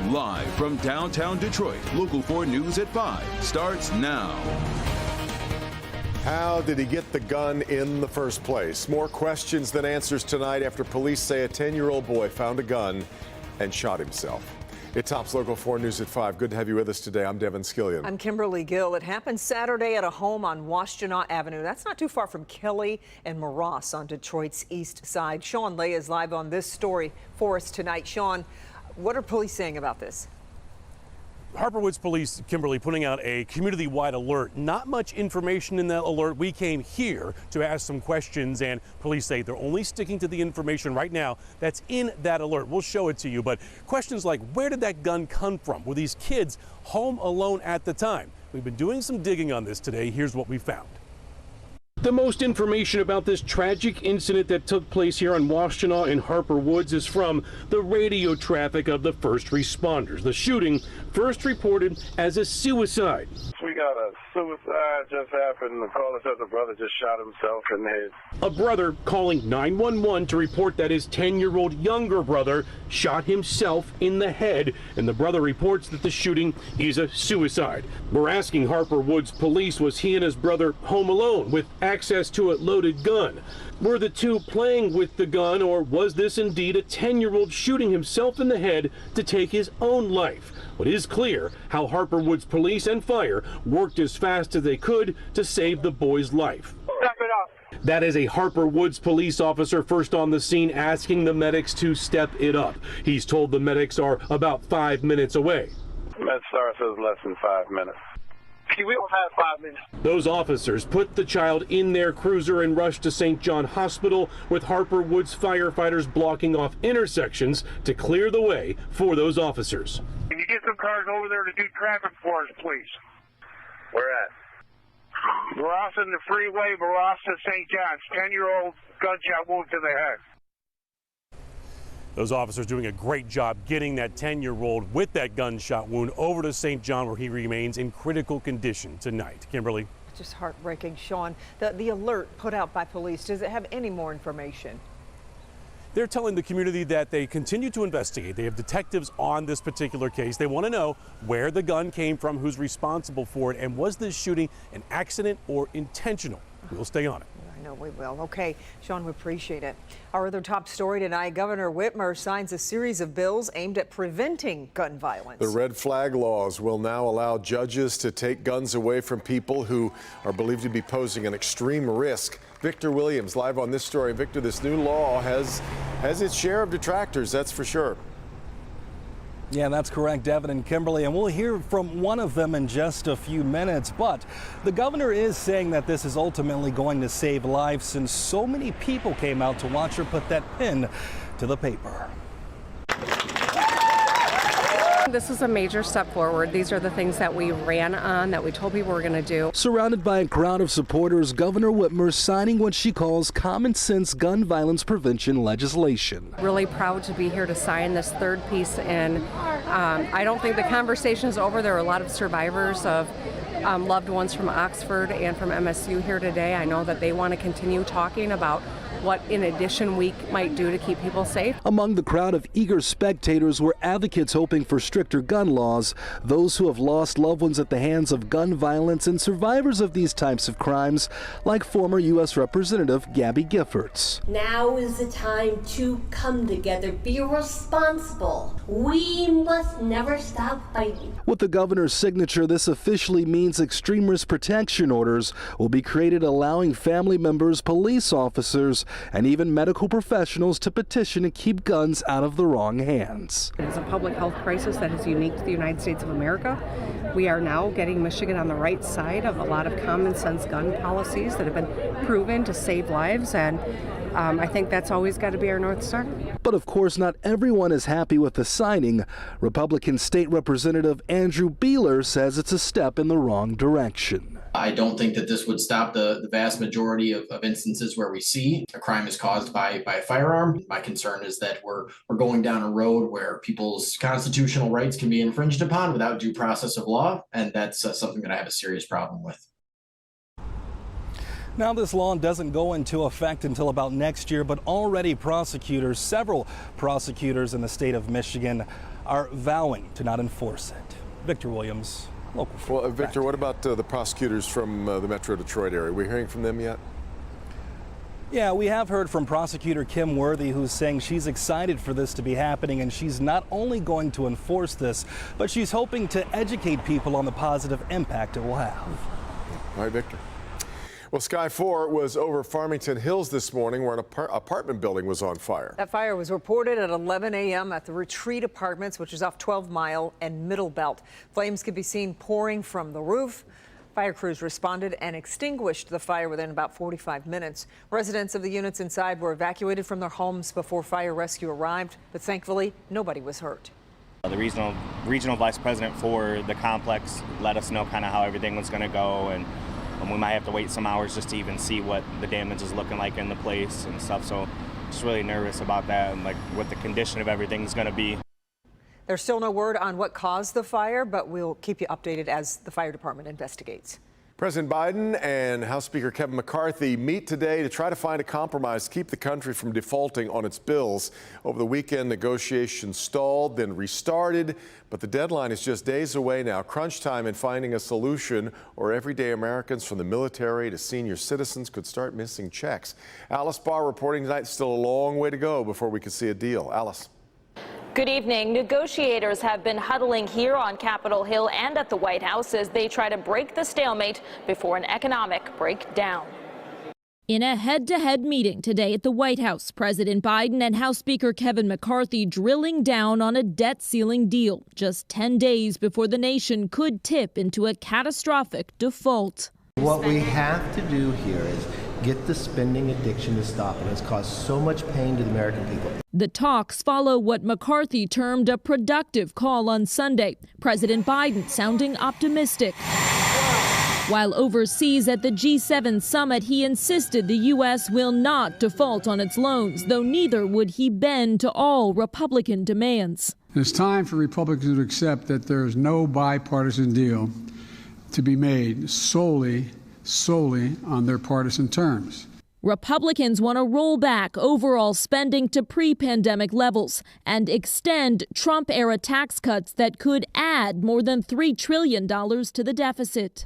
Live from downtown Detroit, Local 4 News at 5 starts now. How did he get the gun in the first place? More questions than answers tonight after police say a 10-year-old boy found a gun and shot himself. It tops Local 4 News at 5. Good to have you with us today. I'm Devin Skillian. I'm Kimberly Gill. It happened Saturday at a home on Washtenaw Avenue. That's not too far from Kelly and Moross on Detroit's east side. Sean Lay is live on this story for us tonight. Sean, what are police saying about this? Harper Woods Police, Kimberly, putting out a community-wide alert. Not much information in that alert. We came here to ask some questions, and police say they're only sticking to the information right now that's in that alert. We'll show it to you, but questions like, where did that gun come from? Were these kids home alone at the time? We've been doing some digging on this today. Here's what we found. The most information about this tragic incident that took place here on Washtenaw in Harper Woods is from the radio traffic of the first responders. The shooting first reported as a suicide. We got a suicide just happened. The caller said the brother just shot himself in the head. A brother calling 911 to report that his 10-year-old younger brother shot himself in the head, and the brother reports that the shooting is a suicide. We're asking Harper Woods Police, was he and his brother home alone with access to a loaded gun? Were the two playing with the gun, or was this indeed a 10-year-old shooting himself in the head to take his own life? What is clear, how Harper Woods Police and fire worked as fast as they could to save the boy's life. Step it up. That is a Harper Woods police officer first on the scene asking the medics to step it up. He's told the medics are about 5 minutes away. MedStar says less than 5 minutes. We don't have 5 minutes. Those officers put the child in their cruiser and rushed to St. John Hospital, with Harper Woods firefighters blocking off intersections to clear the way for those officers. Can you get some cars over there to do traffic for us, please? Where at? Moross in the freeway, Moross to St. John's. 10-year-old gunshot wound to the head. Those officers doing a great job getting that 10-year-old with that gunshot wound over to St. John, where he remains in critical condition tonight. Kimberly. Just heartbreaking, Sean. The alert put out by police, does it have any more information? They're telling the community that they continue to investigate. They have detectives on this particular case. They want to know where the gun came from, who's responsible for it, and was this shooting an accident or intentional? We'll stay on it. I know we will. Okay, Sean, we appreciate it. Our other top story tonight, Governor Whitmer signs a series of bills aimed at preventing gun violence. The red flag laws will now allow judges to take guns away from people who are believed to be posing an extreme risk. Victor Williams live on this story. Victor, this new law has its share of detractors, that's for sure. Yeah, that's correct, Devin and Kimberly, and we'll hear from one of them in just a few minutes. But the governor is saying that this is ultimately going to save lives, since so many people came out to watch her put that pen to the paper. This is a major step forward. These are the things that we ran on, that we told people we're going to do. Surrounded by a crowd of supporters, Governor Whitmer signing what she calls common sense gun violence prevention legislation. Really proud to be here to sign this third piece, and I don't think the conversation is over. There are a lot of survivors of loved ones from Oxford and from MSU here today. I know that they want to continue talking about what in addition we might do to keep people safe. Among the crowd of eager spectators were advocates hoping for stricter gun laws, those who have lost loved ones at the hands of gun violence, and survivors of these types of crimes, like former U.S. Representative Gabby Giffords. Now is the time to come together, be responsible. We must never stop fighting. With the governor's signature, this officially means extreme risk protection orders will be created, allowing family members, police officers, and even medical professionals to petition to keep guns out of the wrong hands. It is a public health crisis that is unique to the United States of America. We are now getting Michigan on the right side of a lot of common sense gun policies that have been proven to save lives, and I think that's always got to be our North Star. But of course, not everyone is happy with the signing. Republican State Representative Andrew Beeler says it's a step in the wrong direction. I don't think that this would stop the vast majority of instances where we see a crime is caused by a firearm. My concern is that we're going down a road where people's constitutional rights can be infringed upon without due process of law, and that's something that I have a serious problem with. Now, this law doesn't go into effect until about next year, but already several prosecutors in the state of Michigan are vowing to not enforce it. Victor Williams, Local 4. Well, Victor, what about the prosecutors from the Metro Detroit area? Are we hearing from them yet? Yeah, we have heard from prosecutor Kim Worthy, who's saying she's excited for this to be happening, and she's not only going to enforce this, but she's hoping to educate people on the positive impact it will have. All right, Victor. Well, Sky 4 was over Farmington Hills this morning where an apartment building was on fire. That fire was reported at 11 a.m. at the Retreat Apartments, which is off 12 Mile and Middle Belt. Flames could be seen pouring from the roof. Fire crews responded and extinguished the fire within about 45 minutes. Residents of the units inside were evacuated from their homes before fire rescue arrived, but thankfully nobody was hurt. The regional vice president for the complex let us know kind of how everything was going to go, and we might have to wait some hours just to even see what the damage is looking like in the place and stuff. So just really nervous about that and like what the condition of everything is going to be. There's still no word on what caused the fire, but we'll keep you updated as the fire department investigates. President Biden and House Speaker Kevin McCarthy meet today to try to find a compromise to keep the country from defaulting on its bills. Over the weekend, negotiations stalled, then restarted, but the deadline is just days away now. Crunch time in finding a solution, or everyday Americans from the military to senior citizens could start missing checks. Alice Barr reporting tonight. Still a long way to go before we could see a deal. Alice. Good evening. Negotiators have been huddling here on Capitol Hill and at the White House as they try to break the stalemate before an economic breakdown. In a head-to-head meeting today at the White House, President Biden and House Speaker Kevin McCarthy drilling down on a debt ceiling deal just 10 days before the nation could tip into a catastrophic default. What we have to do here is get the spending addiction to stop. It has caused so much pain to the American people. The talks follow what McCarthy termed a productive call on Sunday. President Biden sounding optimistic. While overseas at the G7 summit, he insisted the U.S. will not default on its loans, though neither would he bend to all Republican demands. It's time for Republicans to accept that there is no bipartisan deal to be made solely on their partisan terms. Republicans want to roll back overall spending to pre-pandemic levels and extend Trump-era tax cuts that could add more than $3 trillion to the deficit.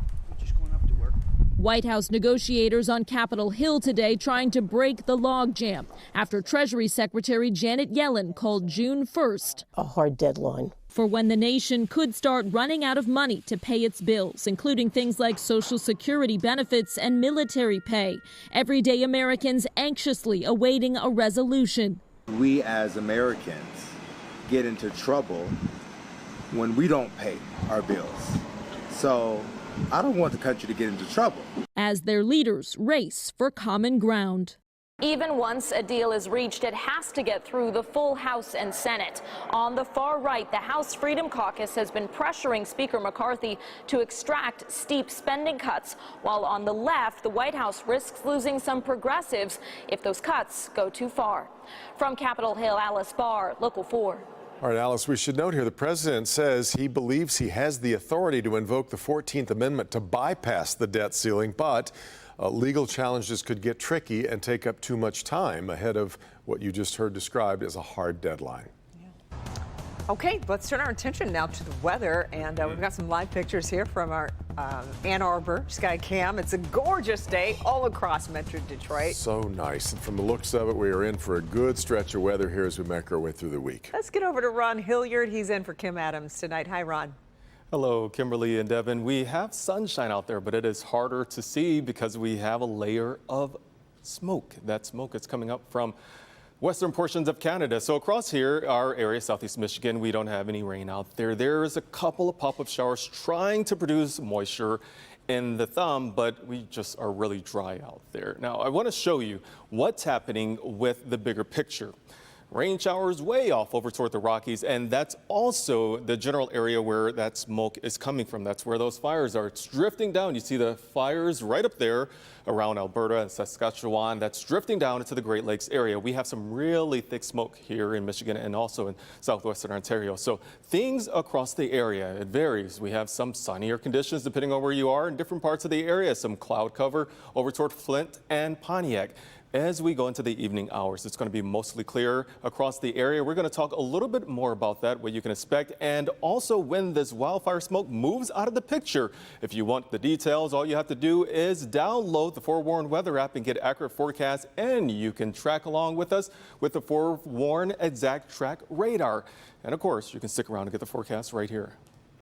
White House negotiators on Capitol Hill today trying to break the logjam after Treasury Secretary Janet Yellen called June 1st a hard deadline for when the nation could start running out of money to pay its bills, including things like Social Security benefits and military pay. Everyday Americans anxiously awaiting a resolution. We as Americans get into trouble when we don't pay our bills. So I don't want the country to get into trouble. As their leaders race for common ground. Even once a deal is reached, it has to get through the full House and Senate. On the far right, the House Freedom Caucus has been pressuring Speaker McCarthy to extract steep spending cuts, while on the left, the White House risks losing some progressives if those cuts go too far. From Capitol Hill, Alice Barr, Local 4. All right, Alice, we should note here the president says he believes he has the authority to invoke the 14th Amendment to bypass the debt ceiling, but legal challenges could get tricky and take up too much time ahead of what you just heard described as a hard deadline. Okay, let's turn our attention now to the weather, and we've got some live pictures here from our Ann Arbor Sky Cam. It's a gorgeous day all across Metro Detroit. So nice, and from the looks of it, we are in for a good stretch of weather here as we make our way through the week. Let's get over to Ron Hilliard. He's in for Kim Adams tonight. Hi, Ron. Hello, Kimberly and Devin. We have sunshine out there, but it is harder to see because we have a layer of smoke. That smoke is coming up from western portions of Canada. So across here, our area, southeast Michigan, we don't have any rain out there. There is a couple of pop-up showers trying to produce moisture in the thumb, but we just are really dry out there. Now, I want to show you what's happening with the bigger picture. rain showers way off over toward the Rockies, and that's also the general area where that smoke is coming from. That's where those fires are. It's drifting down. You see the fires right up there around Alberta and Saskatchewan. That's drifting down into the Great Lakes area. We have some really thick smoke here in Michigan and also in southwestern Ontario. So things across the area, it varies. We have some sunnier conditions depending on where you are in different parts of the area. Some cloud cover over toward Flint and Pontiac. As we go into the evening hours, it's going to be mostly clear across the area. We're going to talk a little bit more about that, what you can expect, and also when this wildfire smoke moves out of the picture. If you want the details, all you have to do is download the Forewarn weather app and get accurate forecasts, and you can track along with us with the Forewarn Exact Track radar. And of course, you can stick around and get the forecast right here.